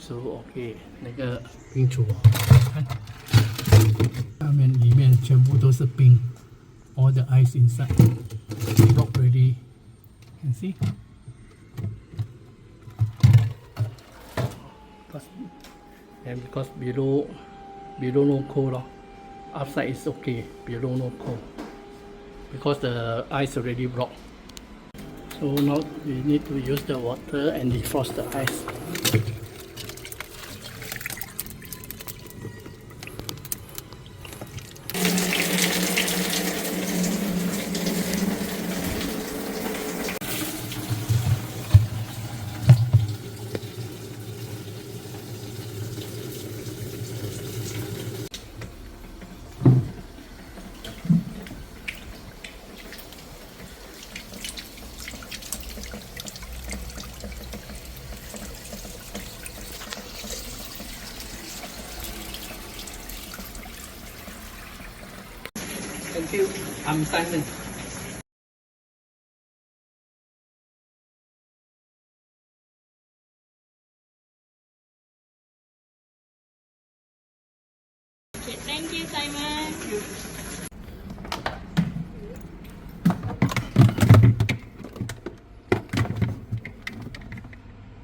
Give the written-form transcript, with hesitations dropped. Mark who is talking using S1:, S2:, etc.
S1: So OK，那个冰厨哦，看，下面里面全部都是冰 ，all the ice inside, rock ready. Can see? And because below no cold 咯 outside is okay, below no cold because the ice already blocked. So now we need to use the water and defrost the ice. Thank you. I'm Simon.
S2: Okay, thank you, Simon.